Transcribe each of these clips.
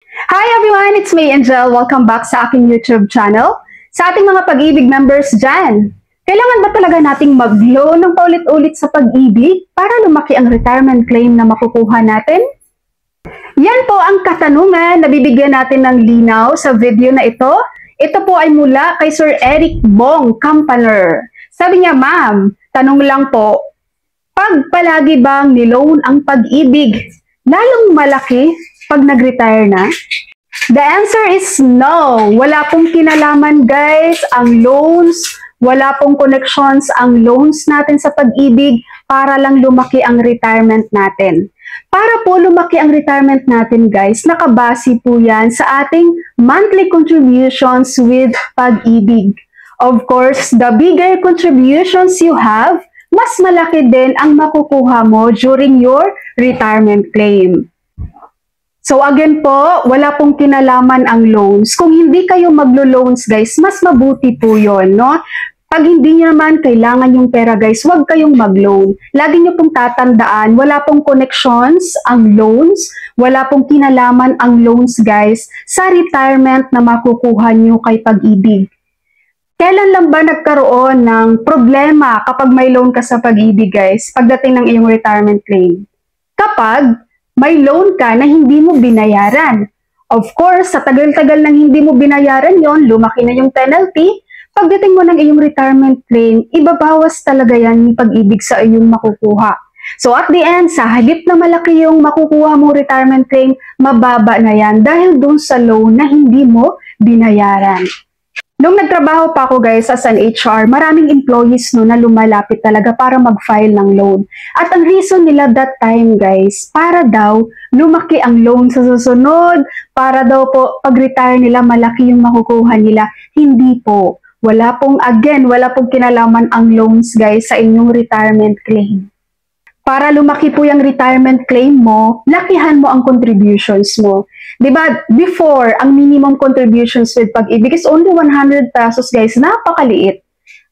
Hi everyone! It's May Angel. Welcome back sa aking YouTube channel. Sa ating mga pag-ibig members dyan, kailangan ba talaga nating mag-loan ng paulit-ulit sa pag-ibig para lumaki ang retirement claim na makukuha natin? Yan po ang katanungan na bibigyan natin ng linaw sa video na ito. Ito po ay mula kay Sir Eric Bong Campaner. Sabi niya, ma'am, tanong lang po, pag palagi bang niloan ang pag-ibig, lalong malaki pag nag-retire na? The answer is no. Wala pong kinalaman guys ang loans, wala pong connections ang loans natin sa pag-ibig para lang lumaki ang retirement natin. Para po lumaki ang retirement natin guys, nakabase po yan sa ating monthly contributions with pag-ibig. Of course, the bigger contributions you have, mas malaki din ang makukuha mo during your retirement claim. So again po, wala pong kinalaman ang loans. Kung hindi kayo maglo-loans guys, mas mabuti po yon, no? Pag hindi nyo naman kailangan yung pera guys, huwag kayong mag-loan. Lagi nyo pong tatandaan, wala pong connections ang loans, wala pong kinalaman ang loans guys sa retirement na makukuha nyo kay pag-ibig. Kailan lang ba nagkaroon ng problema kapag may loan ka sa pag-ibig guys, pagdating ng iyong retirement claim? Kapag may loan ka na hindi mo binayaran. Of course, sa tagal-tagal nang hindi mo binayaran yon, lumaki na yung penalty. Pagdating mo ng iyong retirement claim, ibabawas talaga yan yung pag-ibig sa iyong makukuha. So at the end, sa halip na malaki yung makukuha mong retirement claim, mababa na yan dahil dun sa loan na hindi mo binayaran. Nung nagtrabaho pa ako guys as an HR, maraming employees no na lumalapit talaga para mag-file ng loan. At ang reason nila that time guys, para daw lumaki ang loan sa susunod, para daw po pag-retire nila malaki yung makukuha nila. Hindi po. Wala pong kinalaman ang loans guys sa inyong retirement claim. Para lumaki po yung retirement claim mo, lakihan mo ang contributions mo. Diba, before, ang minimum contributions with pag-ibig is only 100 pesos guys, napakaliit.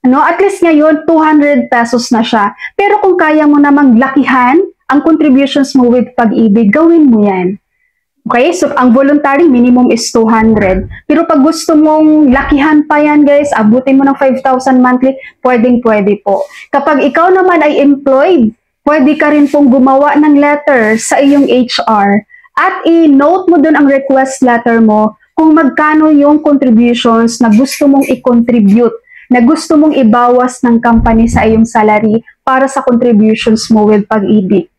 Ano? At least ngayon, 200 pesos na siya. Pero kung kaya mo namang lakihan ang contributions mo with pag-ibig, gawin mo yan. Okay, so ang voluntary minimum is 200. Pero pag gusto mong lakihan pa yan guys, abutin mo ng 5,000 monthly, pwedeng-pwede po. Kapag ikaw naman ay employed, pwede ka rin pong gumawa ng letter sa iyong HR at i-note mo dun ang request letter mo kung magkano yung contributions na gusto mong i-contribute, na gusto mong ibawas ng company sa iyong salary para sa contributions mo with pag-ibig.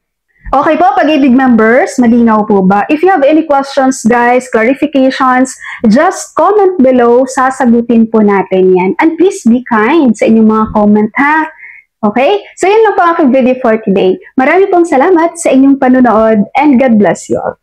Okay po, pag-ibig members, malinaw po ba? If you have any questions guys, clarifications, just comment below, sasagutin po natin yan. And please be kind sa inyong mga comment ha. Okay? So yun lang po ang aking video for today. Marami pong salamat sa inyong panonood and God bless you all.